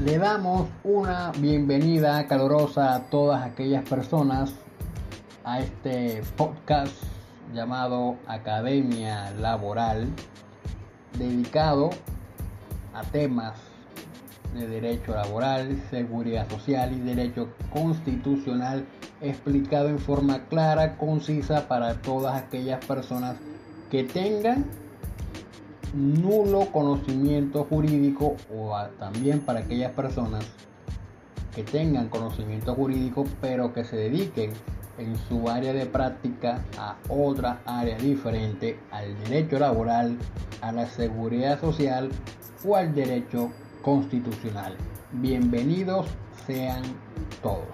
Le damos una bienvenida calurosa a todas aquellas personas a este podcast llamado Academia Laboral, dedicado a temas de derecho laboral, seguridad social y derecho constitucional, explicado en forma clara, concisa para todas aquellas personas que tengan nulo conocimiento jurídico o también para aquellas personas que tengan conocimiento jurídico pero que se dediquen en su área de práctica a otra área diferente al derecho laboral, a la seguridad social o al derecho constitucional. Bienvenidos sean todos.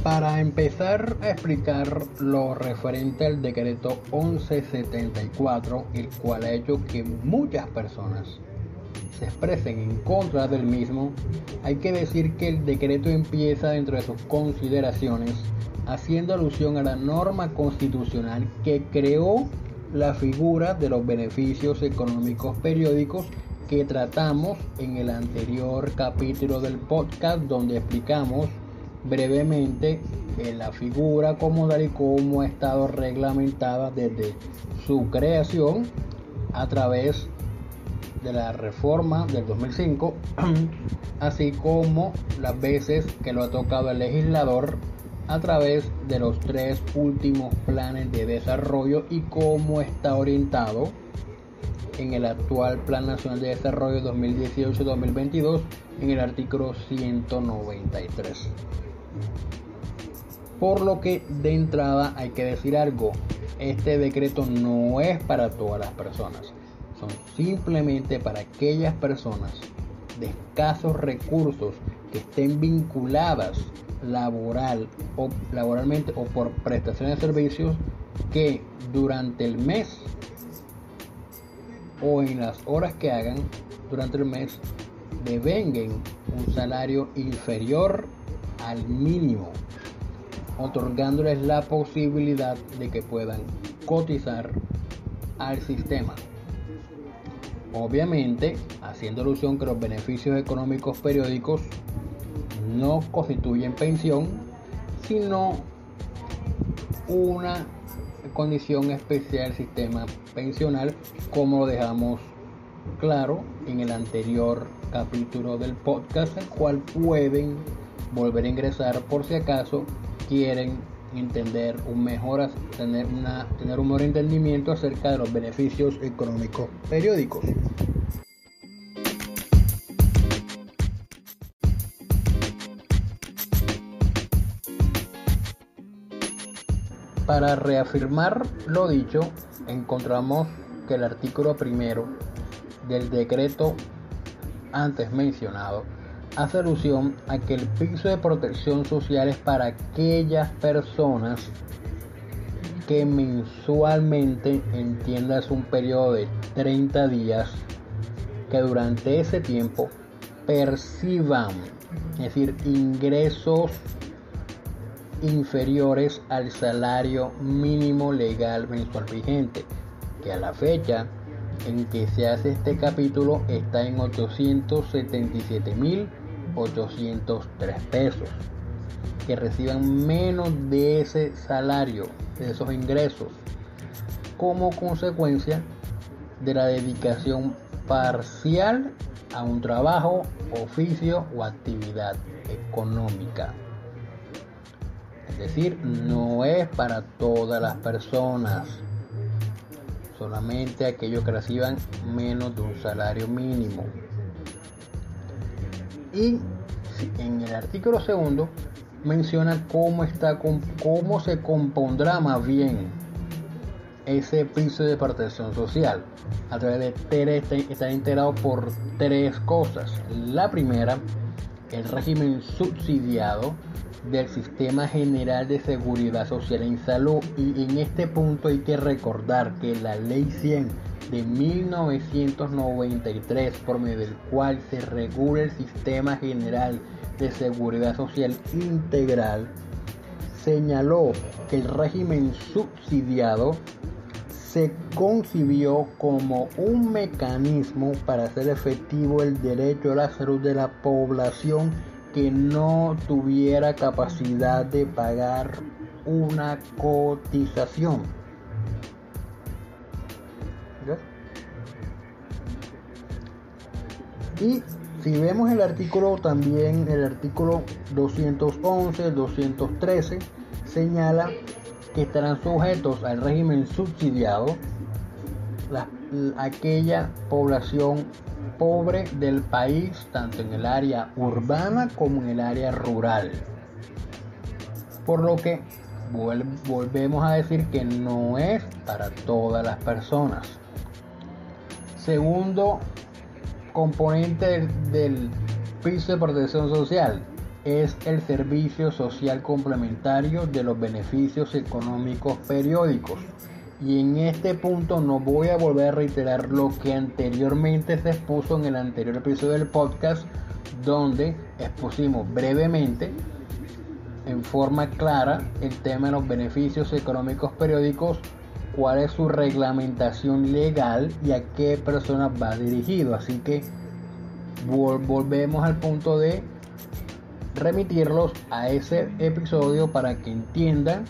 Para empezar a explicar lo referente al decreto 1174, el cual ha hecho que muchas personas se expresen en contra del mismo, hay que decir que el decreto empieza dentro de sus consideraciones haciendo alusión a la norma constitucional que creó la figura de los beneficios económicos periódicos que tratamos en el anterior capítulo del podcast, donde explicamos brevemente la figura como tal y cómo ha estado reglamentada desde su creación a través de la reforma del 2005, así como las veces que lo ha tocado el legislador a través de los 3 últimos planes de desarrollo y cómo está orientado en el actual Plan Nacional de Desarrollo 2018-2022 en el artículo 193. Por lo que de entrada hay que decir algo: este decreto no es para todas las personas, son simplemente para aquellas personas de escasos recursos que estén vinculadas laboralmente o por prestación de servicios, que durante el mes o en las horas que hagan durante el mes devenguen un salario inferior al mínimo, otorgándoles la posibilidad de que puedan cotizar al sistema. Obviamente, haciendo alusión que los beneficios económicos periódicos no constituyen pensión, sino una condición especial del sistema pensional, como lo dejamos claro en el anterior capítulo del podcast, el cual pueden volver a ingresar por si acaso quieren entender tener un mejor entendimiento acerca de los beneficios económicos periódicos. Para reafirmar lo dicho, encontramos que el artículo primero del decreto antes mencionado hace alusión a que el piso de protección social es para aquellas personas que mensualmente, entiendas un periodo de 30 días, que durante ese tiempo perciban, es decir, ingresos inferiores al salario mínimo legal mensual vigente, que a la fecha en que se hace este capítulo está en 877.803 pesos, que reciban menos de ese salario, de esos ingresos, como consecuencia de la dedicación parcial a un trabajo, oficio o actividad económica. Es decir, no es para todas las personas, solamente aquellos que reciban menos de un salario mínimo. Y en el artículo segundo menciona cómo se compondrá más bien ese piso de protección social. A través de está integrado por 3 cosas. La primera, el régimen subsidiado del Sistema General de Seguridad Social en Salud, y en este punto hay que recordar que la Ley 100 de 1993, por medio del cual se regula el Sistema General de Seguridad Social Integral, señaló que el régimen subsidiado se concibió como un mecanismo para hacer efectivo el derecho a la salud de la población que no tuviera capacidad de pagar una cotización. Y si vemos el artículo, también el artículo 211, 213 señala que estarán sujetos al régimen subsidiado aquella población pobre del país, tanto en el área urbana como en el área rural. Por lo que volvemos a decir que no es para todas las personas. Segundo componente del piso de protección social es el servicio social complementario de los beneficios económicos periódicos. Y en este punto no voy a volver a reiterar lo que anteriormente se expuso en el anterior episodio del podcast, donde expusimos brevemente, en forma clara, el tema de los beneficios económicos periódicos, cuál es su reglamentación legal y a qué personas va dirigido. Así que volvemos al punto de remitirlos a ese episodio para que entiendan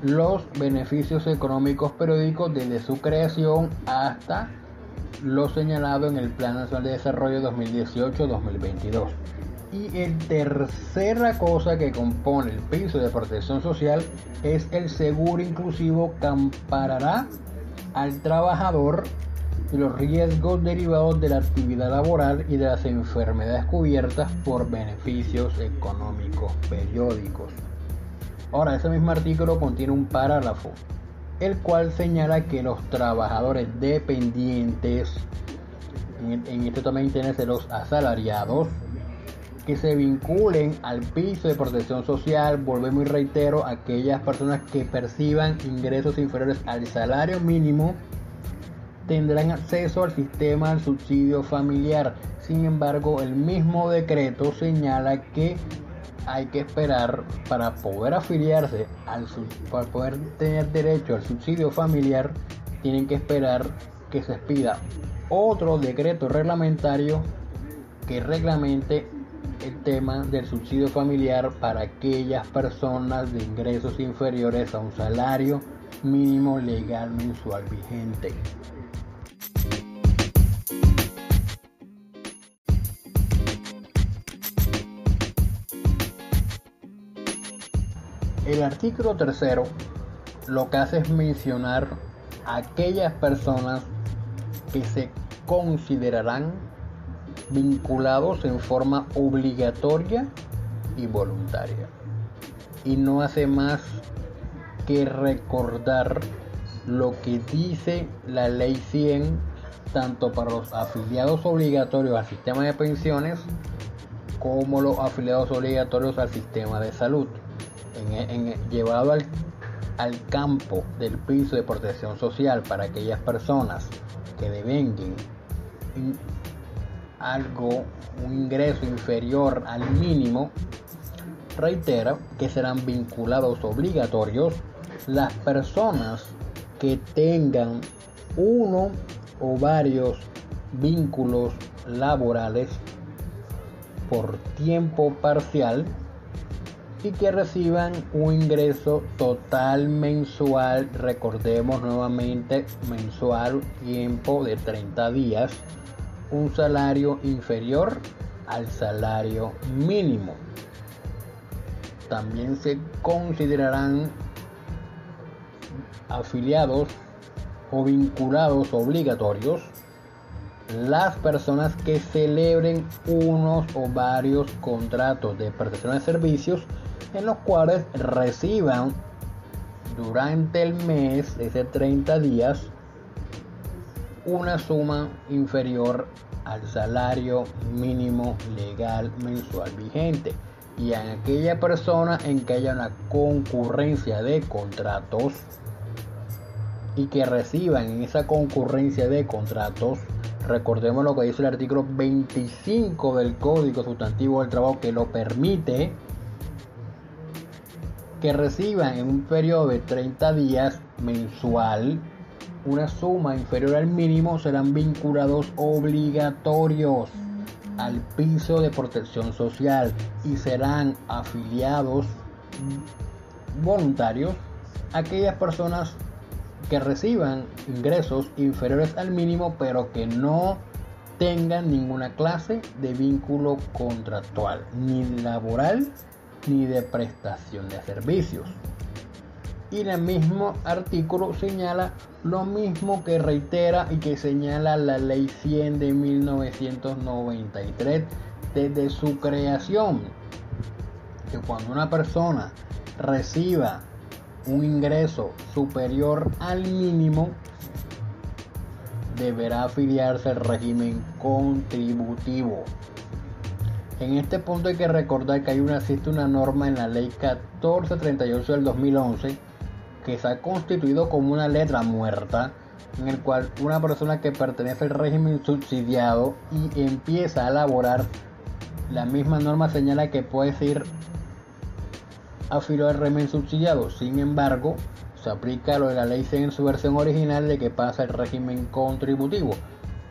los beneficios económicos periódicos desde su creación hasta lo señalado en el Plan Nacional de Desarrollo 2018-2022. Y tercera cosa que compone el piso de protección social es el seguro inclusivo que amparará al trabajador de los riesgos derivados de la actividad laboral y de las enfermedades cubiertas por beneficios económicos periódicos. Ahora, ese mismo artículo contiene un párrafo, el cual señala que los trabajadores dependientes, en esto también tienes los asalariados, que se vinculen al piso de protección social, volvemos y reitero, aquellas personas que perciban ingresos inferiores al salario mínimo, tendrán acceso al sistema del subsidio familiar. Sin embargo, el mismo decreto señala que hay que esperar para poder afiliarse, para poder tener derecho al subsidio familiar, tienen que esperar que se expida otro decreto reglamentario que reglamente el tema del subsidio familiar para aquellas personas de ingresos inferiores a un salario mínimo legal mensual vigente. El artículo tercero lo que hace es mencionar a aquellas personas que se considerarán vinculados en forma obligatoria y voluntaria. Y no hace más que recordar lo que dice la ley 100, tanto para los afiliados obligatorios al sistema de pensiones como los afiliados obligatorios al sistema de salud. Llevado al campo del piso de protección social para aquellas personas que devenguen un ingreso inferior al mínimo, reitera que serán vinculados obligatorios las personas que tengan uno o varios vínculos laborales por tiempo parcial y que reciban un ingreso total mensual, recordemos nuevamente, mensual, tiempo de 30 días, un salario inferior al salario mínimo. También se considerarán afiliados o vinculados obligatorios las personas que celebren unos o varios contratos de prestación de servicios en los cuales reciban durante el mes, ese 30 días, una suma inferior al salario mínimo legal mensual vigente. Y en aquella persona en que haya una concurrencia de contratos y que reciban en esa concurrencia de contratos, recordemos lo que dice el artículo 25 del Código Sustantivo del Trabajo, que lo permite, que reciban en un periodo de 30 días mensual una suma inferior al mínimo serán vinculados obligatorios al piso de protección social y serán afiliados voluntarios aquellas personas que reciban ingresos inferiores al mínimo pero que no tengan ninguna clase de vínculo contractual, ni laboral ni de prestación de servicios. Y el mismo artículo señala lo mismo que reitera y que señala la Ley 100 de 1993 desde su creación, que cuando una persona reciba un ingreso superior al mínimo deberá afiliarse al régimen contributivo. En este punto hay que recordar que existe una norma en la Ley 1438 del 2011 que se ha constituido como una letra muerta, en el cual una persona que pertenece al régimen subsidiado y empieza a laborar, la misma norma señala que puede ir afiliado al régimen subsidiado. Sin embargo, se aplica lo de la Ley 100 en su versión original de que pasa al régimen contributivo,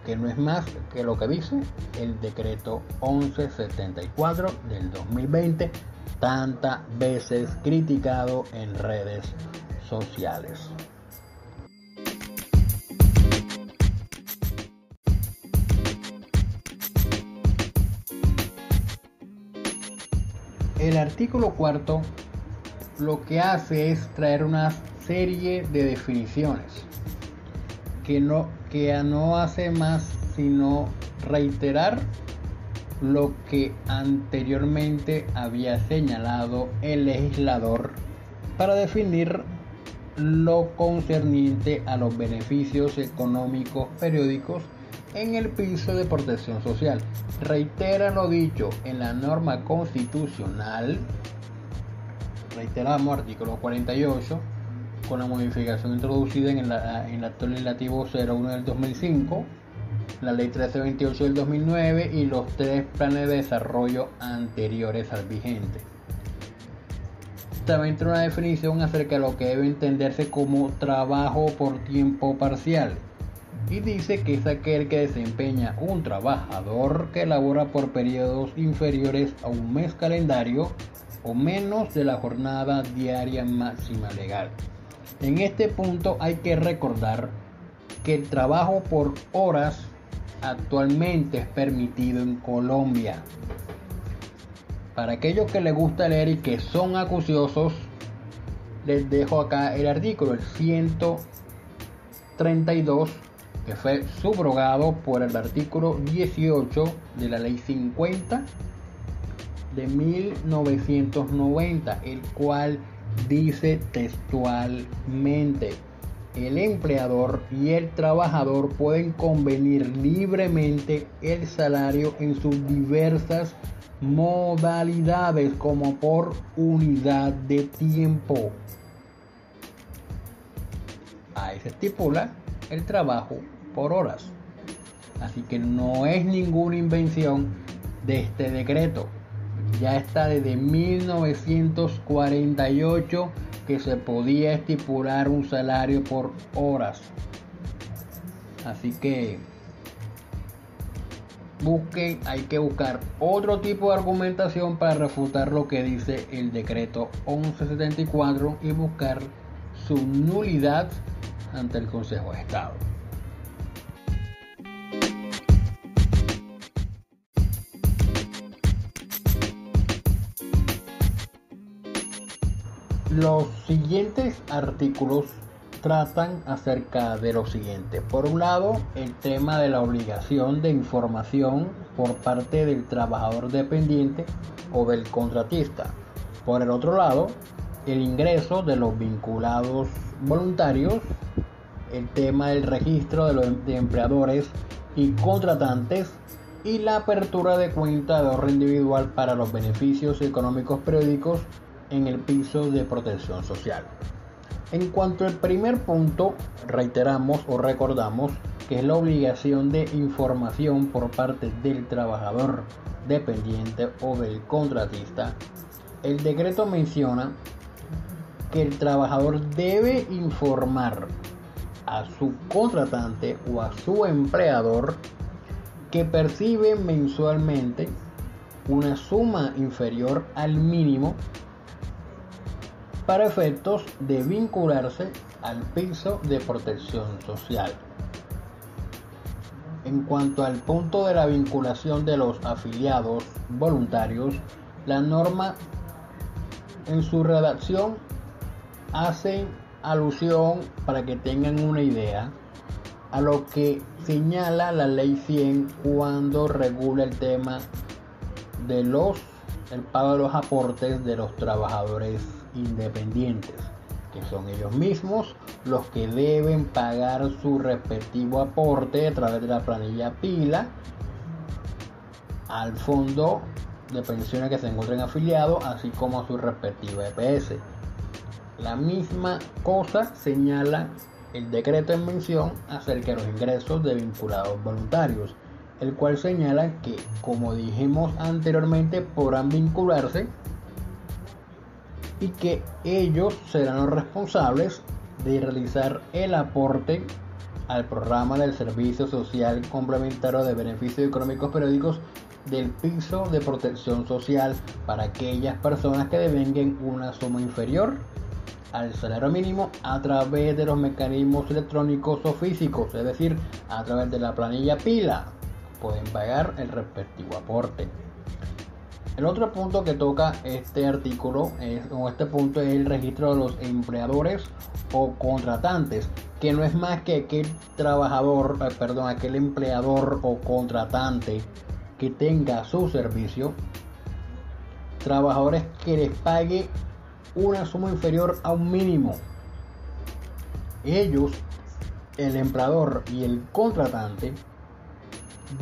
que no es más que lo que dice el decreto 1174 del 2020, tantas veces criticado en redes sociales. El artículo cuarto lo que hace es traer una serie de definiciones que no hace más sino reiterar lo que anteriormente había señalado el legislador para definir lo concerniente a los beneficios económicos periódicos en el piso de protección social. Reitera lo dicho en la norma constitucional, reiteramos artículo 48, con la modificación introducida en el acto legislativo 01 del 2005, la ley 1328 del 2009 y los 3 planes de desarrollo anteriores al vigente. También trae una definición acerca de lo que debe entenderse como trabajo por tiempo parcial y dice que es aquel que desempeña un trabajador que labora por periodos inferiores a un mes calendario o menos de la jornada diaria máxima legal. En este punto hay que recordar que el trabajo por horas actualmente es permitido en Colombia. Para aquellos que les gusta leer y que son acuciosos, les dejo acá el artículo, el 132, que fue subrogado por el artículo 18 de la ley 50 de 1990, el cual dice textualmente: el empleador y el trabajador pueden convenir libremente el salario en sus diversas modalidades como por unidad de tiempo. Ahí se estipula el trabajo por horas. Así que no es ninguna invención de este decreto. Ya está desde 1948 que se podía estipular un salario por horas. Así que hay que buscar otro tipo de argumentación para refutar lo que dice el decreto 1174 y buscar su nulidad ante el Consejo de Estado. Los siguientes artículos tratan acerca de lo siguiente. Por un lado, el tema de la obligación de información por parte del trabajador dependiente o del contratista. Por el otro lado, el ingreso de los vinculados voluntarios, el tema del registro de empleadores y contratantes y la apertura de cuenta de ahorro individual para los beneficios económicos periódicos en el piso de protección social. En cuanto al primer punto, reiteramos o recordamos que es la obligación de información por parte del trabajador dependiente o del contratista. El decreto menciona que el trabajador debe informar a su contratante o a su empleador que percibe mensualmente una suma inferior al mínimo para efectos de vincularse al piso de protección social. En cuanto al punto de la vinculación de los afiliados voluntarios, la norma en su redacción hace alusión, para que tengan una idea, a lo que señala la ley 100 cuando regula el tema de el pago de los aportes de los trabajadores independientes, que son ellos mismos los que deben pagar su respectivo aporte a través de la planilla pila al fondo de pensiones que se encuentren afiliados, así como a su respectiva EPS. La misma cosa señala el decreto en mención acerca de los ingresos de vinculados voluntarios, el cual señala que, como dijimos anteriormente, podrán vincularse y que ellos serán los responsables de realizar el aporte al programa del Servicio Social Complementario de Beneficios Económicos Periódicos del piso de protección social para aquellas personas que devenguen una suma inferior al salario mínimo a través de los mecanismos electrónicos o físicos, es decir, a través de la planilla pila, pueden pagar el respectivo aporte. El otro punto que toca este artículo este punto es el registro de los empleadores o contratantes, que no es más que aquel aquel empleador o contratante que tenga a su servicio trabajadores que les pague una suma inferior a un mínimo. Ellos, el empleador y el contratante,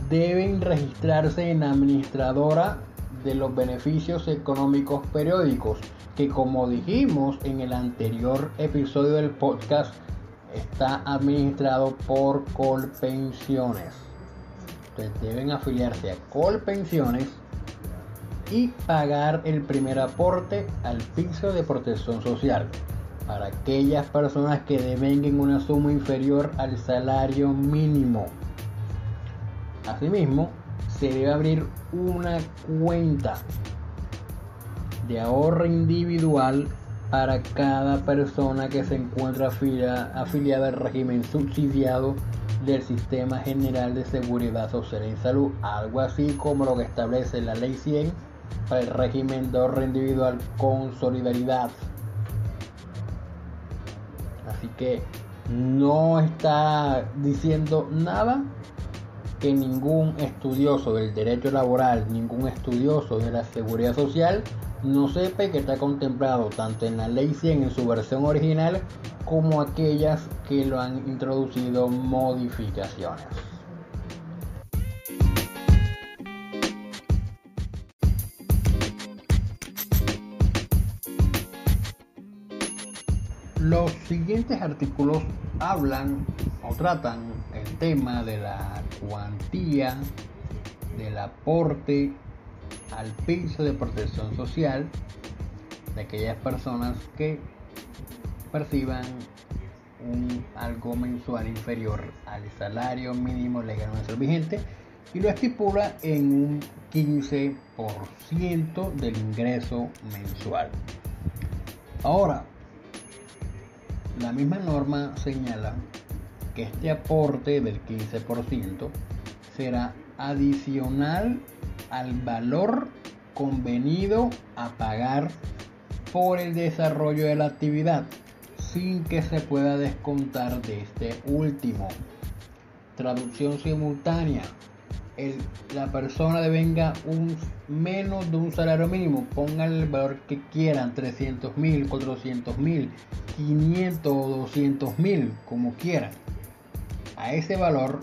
deben registrarse en la administradora de los beneficios económicos periódicos, que, como dijimos en el anterior episodio del podcast, está administrado por Colpensiones. Entonces deben afiliarse a Colpensiones y pagar el primer aporte al piso de protección social para aquellas personas que devenguen una suma inferior al salario mínimo. Asimismo, se debe abrir una cuenta de ahorro individual para cada persona que se encuentra afiliada al régimen subsidiado del Sistema General de Seguridad Social y Salud, algo así como lo que establece la Ley 100 para el régimen de ahorro individual con solidaridad. Así que no está diciendo nada que ningún estudioso del derecho laboral, ningún estudioso de la seguridad social no sepa que está contemplado tanto en la Ley 100 en su versión original como aquellas que lo han introducido modificaciones. Los siguientes artículos hablan o tratan el tema de la cuantía del aporte al piso de protección social de aquellas personas que perciban algo mensual inferior al salario mínimo legalmente vigente, y lo estipula en un 15% del ingreso mensual. Ahora, la misma norma señala que este aporte del 15% será adicional al valor convenido a pagar por el desarrollo de la actividad, sin que se pueda descontar de este último. Traducción simultánea: la persona devenga menos de un salario mínimo, pongan el valor que quieran, 300.000, 400.000, 500 o 200.000, como quieran. A ese valor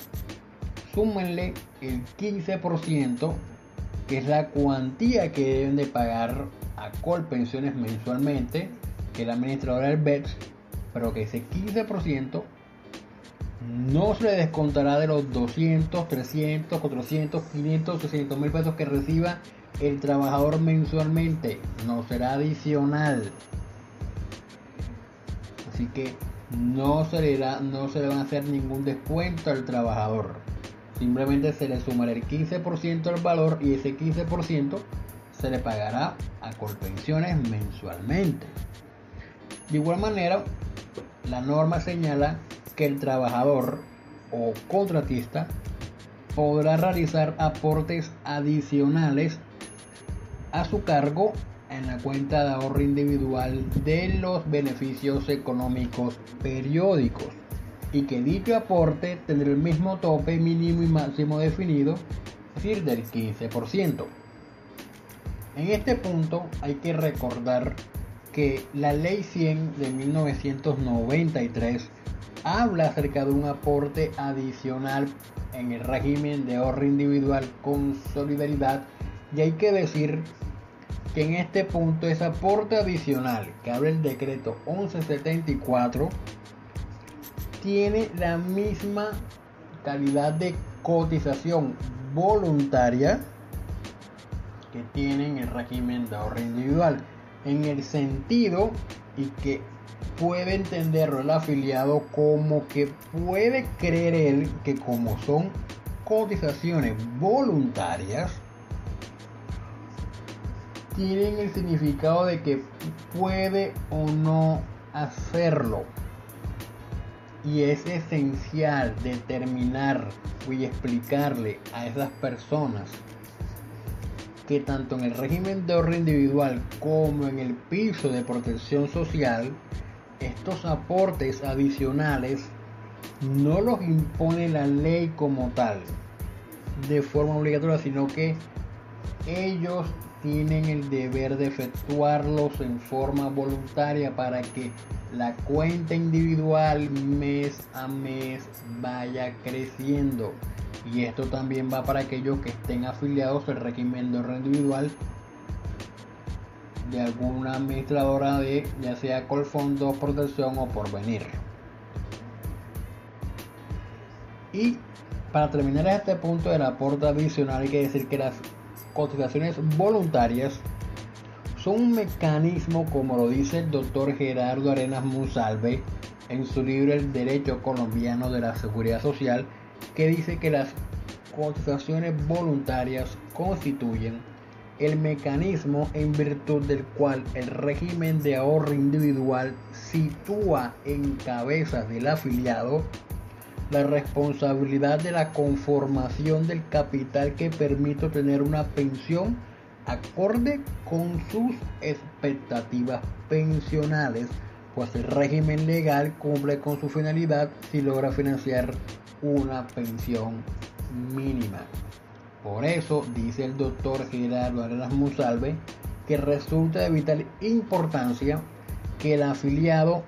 súmenle el 15%, que es la cuantía que deben de pagar a Colpensiones mensualmente, que es la administradora del BEPS, pero que ese 15% no se le descontará de los 200, 300, 400, 500, 600.000 pesos que reciba el trabajador mensualmente. No será adicional. así que no se le van a hacer ningún descuento al trabajador. Simplemente se le sumará el 15% al valor y ese 15% se le pagará a Colpensiones mensualmente. De igual manera, la norma señala que el trabajador o contratista podrá realizar aportes adicionales a su cargo en la cuenta de ahorro individual de los beneficios económicos periódicos y que dicho aporte tendrá el mismo tope mínimo y máximo definido, es decir, del 15%. En este punto hay que recordar que la Ley 100 de 1993 habla acerca de un aporte adicional en el régimen de ahorro individual con solidaridad, y hay que decir que en este punto ese aporte adicional que habla el decreto 1174 tiene la misma calidad de cotización voluntaria que tiene en el régimen de ahorro individual, en el sentido y que puede entenderlo el afiliado como que puede creer él que como son cotizaciones voluntarias, tienen el significado de que puede o no hacerlo. Y es esencial determinar y explicarle a esas personas que tanto en el régimen de ahorro individual como en el piso de protección social, estos aportes adicionales no los impone la ley como tal de forma obligatoria, sino que ellos tienen el deber de efectuarlos en forma voluntaria para que la cuenta individual mes a mes vaya creciendo. Y esto también va para aquellos que estén afiliados al régimen de ahorro individual de alguna administradora de ya sea Colfondos, Protección o Porvenir. Y para terminar este punto del aporte adicional, hay que decir que las cotizaciones voluntarias son un mecanismo, como lo dice el doctor Gerardo Arenas Monsalve en su libro El Derecho Colombiano de la Seguridad Social, que dice que las cotizaciones voluntarias constituyen el mecanismo en virtud del cual el régimen de ahorro individual sitúa en cabeza del afiliado la responsabilidad de la conformación del capital que permite obtener una pensión acorde con sus expectativas pensionales, pues el régimen legal cumple con su finalidad si logra financiar una pensión mínima. Por eso dice el doctor Gerardo Arenas Monsalve que resulta de vital importancia que el afiliado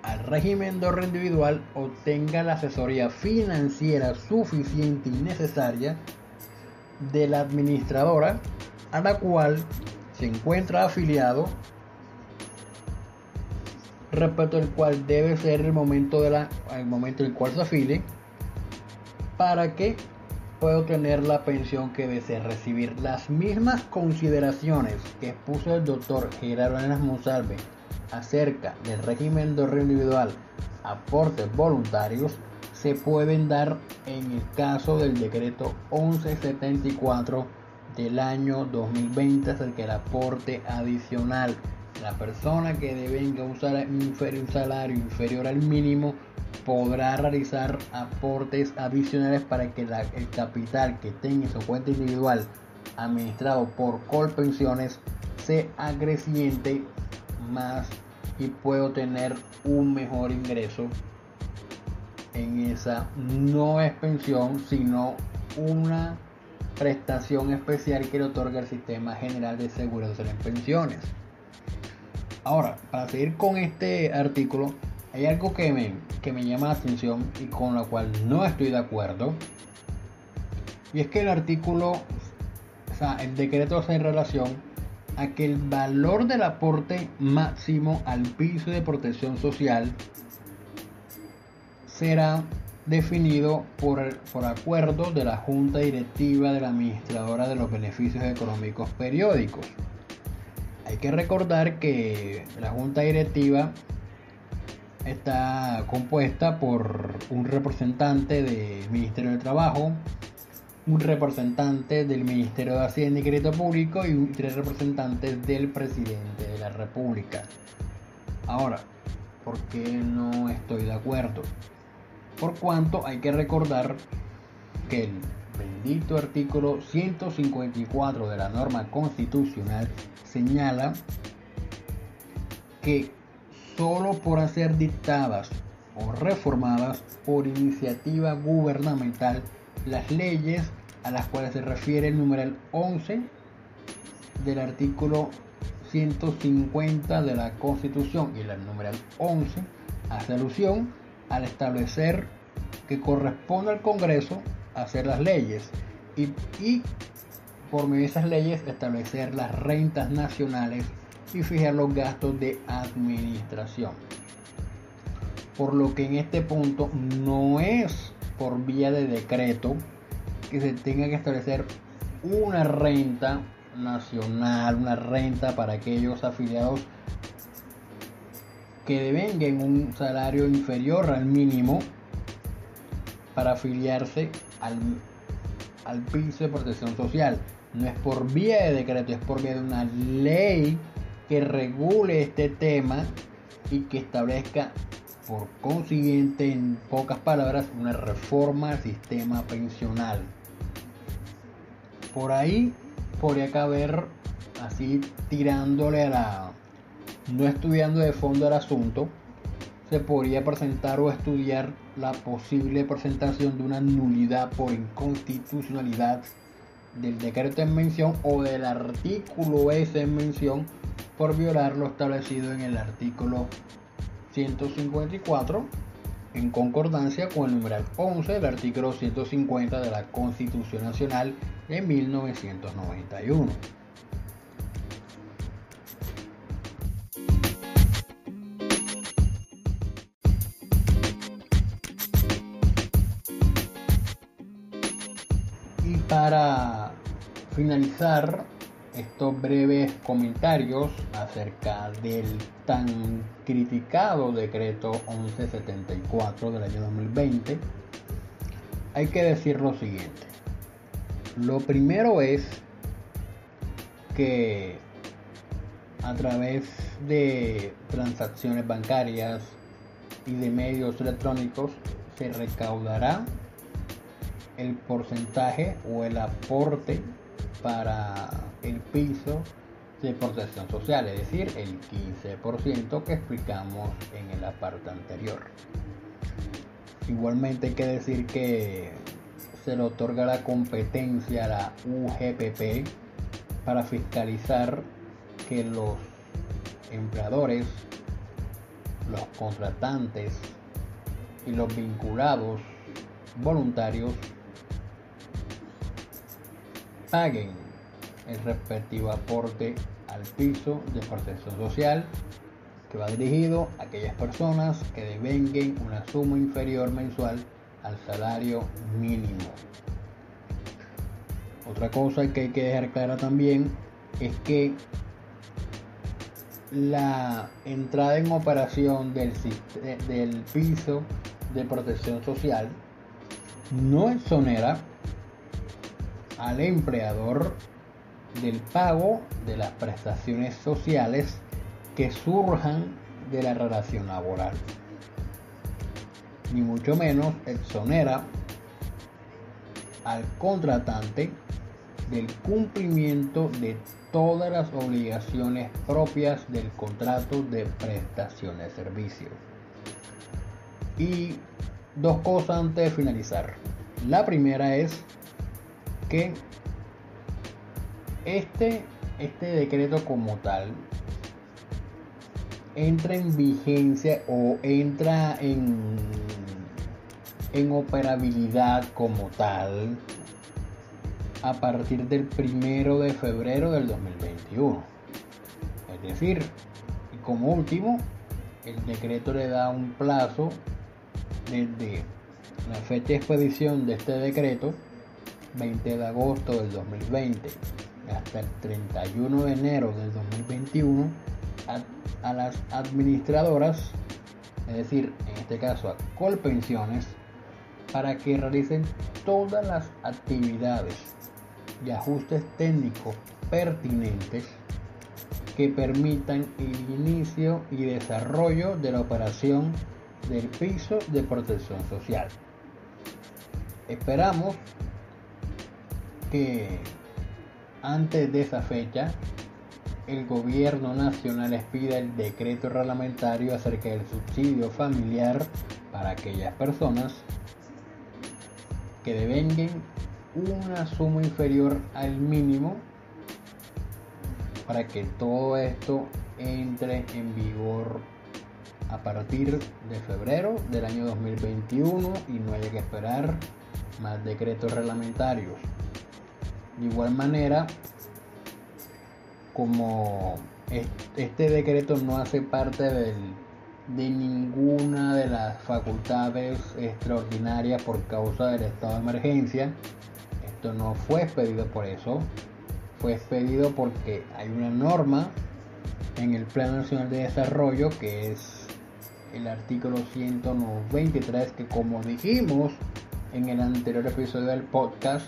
al régimen de ahorro individual obtenga la asesoría financiera suficiente y necesaria de la administradora a la cual se encuentra afiliado, respecto al cual debe ser el momento en el cual se afilie, para que pueda obtener la pensión que desee recibir. Las mismas consideraciones que expuso el doctor Gerardo Arenas Monsalve acerca del régimen de ahorro individual, aportes voluntarios, se pueden dar en el caso del decreto 1174 del año 2020 acerca del aporte adicional. La persona que devenga un salario inferior al mínimo podrá realizar aportes adicionales para que el capital que tenga en su cuenta individual administrado por Colpensiones se acreciente más y puedo tener un mejor ingreso en esa. No es pensión, sino una prestación especial que le otorga el Sistema General de Seguridad Social en Pensiones. Ahora, para seguir con este artículo, hay algo que me llama la atención y con la cual no estoy de acuerdo, y es que el artículo, el decreto hace relación a que el valor del aporte máximo al piso de protección social será definido por acuerdo de la Junta Directiva de la Administradora de los Beneficios Económicos Periódicos. Hay que recordar que la Junta Directiva está compuesta por un representante del Ministerio del Trabajo, un representante del Ministerio de Hacienda y Crédito Público y 3 representantes del presidente de la República. Ahora, ¿por qué no estoy de acuerdo? Por cuanto hay que recordar que el bendito artículo 154 de la norma constitucional señala que solo por ser dictadas o reformadas por iniciativa gubernamental las leyes a las cuales se refiere el numeral 11 del artículo 150 de la Constitución, y el numeral 11 hace alusión al establecer que corresponde al Congreso hacer las leyes y por medio de esas leyes establecer las rentas nacionales y fijar los gastos de administración. Por lo que en este punto no es por vía de decreto que se tenga que establecer una renta nacional, una renta para aquellos afiliados que devenguen un salario inferior al mínimo para afiliarse al piso de protección social. No es por vía de decreto, es por vía de una ley que regule este tema y que establezca, por consiguiente, en pocas palabras, una reforma al sistema pensional. Por ahí podría caber, así tirándole no estudiando de fondo el asunto, se podría presentar o estudiar la posible presentación de una nulidad por inconstitucionalidad del decreto en mención o del artículo ese en mención por violar lo establecido en el artículo 154 en concordancia con el numeral 11 del artículo 150 de la Constitución Nacional de 1991. Y para finalizar estos breves comentarios acerca del tan criticado decreto 1174 del año 2020, hay que decir lo siguiente. Lo primero es que a través de transacciones bancarias y de medios electrónicos se recaudará el porcentaje o el aporte para el piso de protección social, es decir, el 15% que explicamos en la parte anterior. Igualmente hay que decir que se le otorga la competencia a la UGPP para fiscalizar que los empleadores, los contratantes y los vinculados voluntarios paguen el respectivo aporte al piso de protección social, que va dirigido a aquellas personas que devenguen una suma inferior mensual al salario mínimo. Otra cosa que hay que dejar clara también es que la entrada en operación del piso de protección social no exonera al empleador del pago de las prestaciones sociales que surjan de la relación laboral, ni mucho menos exonera al contratante del cumplimiento de todas las obligaciones propias del contrato de prestación de servicio. Y dos cosas antes de finalizar. La primera es que este decreto como tal entra en vigencia o entra en operabilidad como tal a partir del 1 de febrero del 2021. Es decir, y como último, el decreto le da un plazo desde la fecha de expedición de este decreto, 20 de agosto del 2020, hasta el 31 de enero del 2021, a las administradoras es decir, en este caso a Colpensiones, para que realicen todas las actividades y ajustes técnicos pertinentes que permitan el inicio y desarrollo de la operación del piso de protección social. Esperamos que antes de esa fecha el gobierno nacional expida el decreto reglamentario acerca del subsidio familiar para aquellas personas que devenguen una suma inferior al mínimo, para que todo esto entre en vigor a partir de febrero del año 2021 y no haya que esperar más decretos reglamentarios. De igual manera, como este decreto no hace parte de ninguna de las facultades extraordinarias por causa del estado de emergencia, esto no fue expedido por eso, fue expedido porque hay una norma en el Plan Nacional de Desarrollo, que es el artículo 193, que, como dijimos en el anterior episodio del podcast,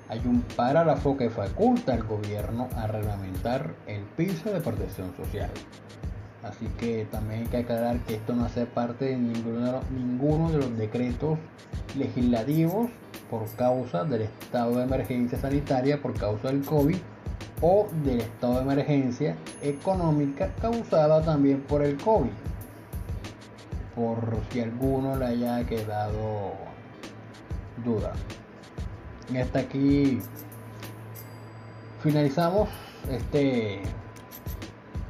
hay un párrafo que faculta al gobierno a reglamentar el piso de protección social. Así que también hay que aclarar que esto no hace parte de ninguno de los decretos legislativos por causa del estado de emergencia sanitaria por causa del COVID, o del estado de emergencia económica causada también por el COVID, por si alguno le haya quedado duda. Y hasta aquí finalizamos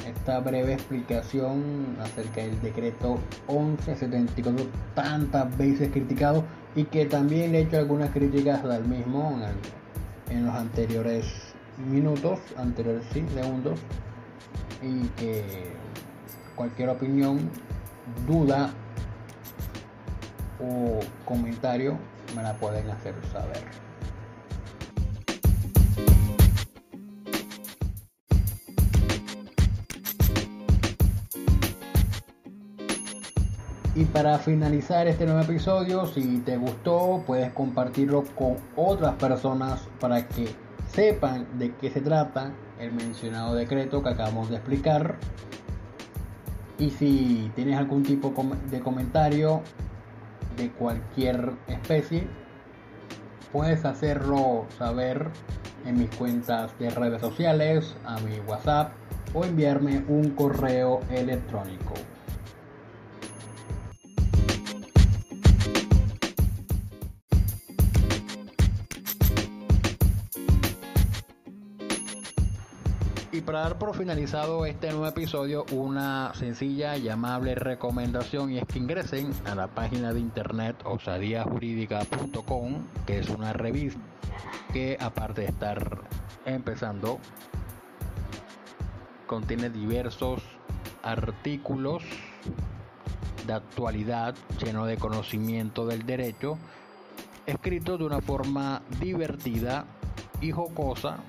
esta breve explicación acerca del decreto 1174, tantas veces criticado, y que también le he hecho algunas críticas al mismo en los anteriores segundos, y que cualquier opinión, duda o comentario me la pueden hacer saber. Y para finalizar este nuevo episodio, si te gustó, puedes compartirlo con otras personas para que sepan de qué se trata el mencionado decreto que acabamos de explicar. Y si tienes algún tipo de comentario de cualquier especie, puedes hacerlo saber en mis cuentas de redes sociales, a mi WhatsApp, o enviarme un correo electrónico. Y para dar por finalizado este nuevo episodio, una sencilla y amable recomendación, y es que ingresen a la página de internet osadiajurídica.com, que es una revista que, aparte de estar empezando, contiene diversos artículos de actualidad lleno de conocimiento del derecho, escritos de una forma divertida y jocosa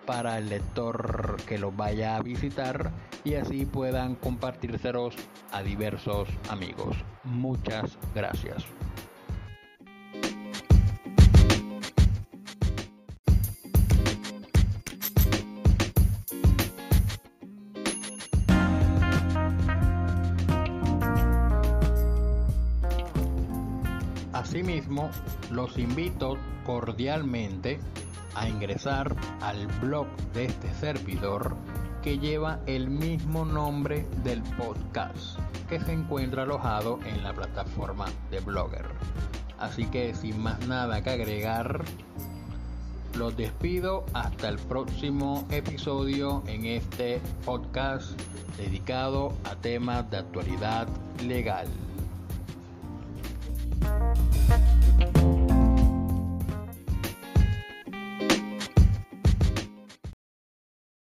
para el lector que los vaya a visitar, y así puedan compartírselos a diversos amigos. Muchas gracias. Asimismo, los invito cordialmente a ingresar al blog de este servidor, que lleva el mismo nombre del podcast, que se encuentra alojado en la plataforma de Blogger. Así que, sin más nada que agregar, los despido hasta el próximo episodio en este podcast dedicado a temas de actualidad legal.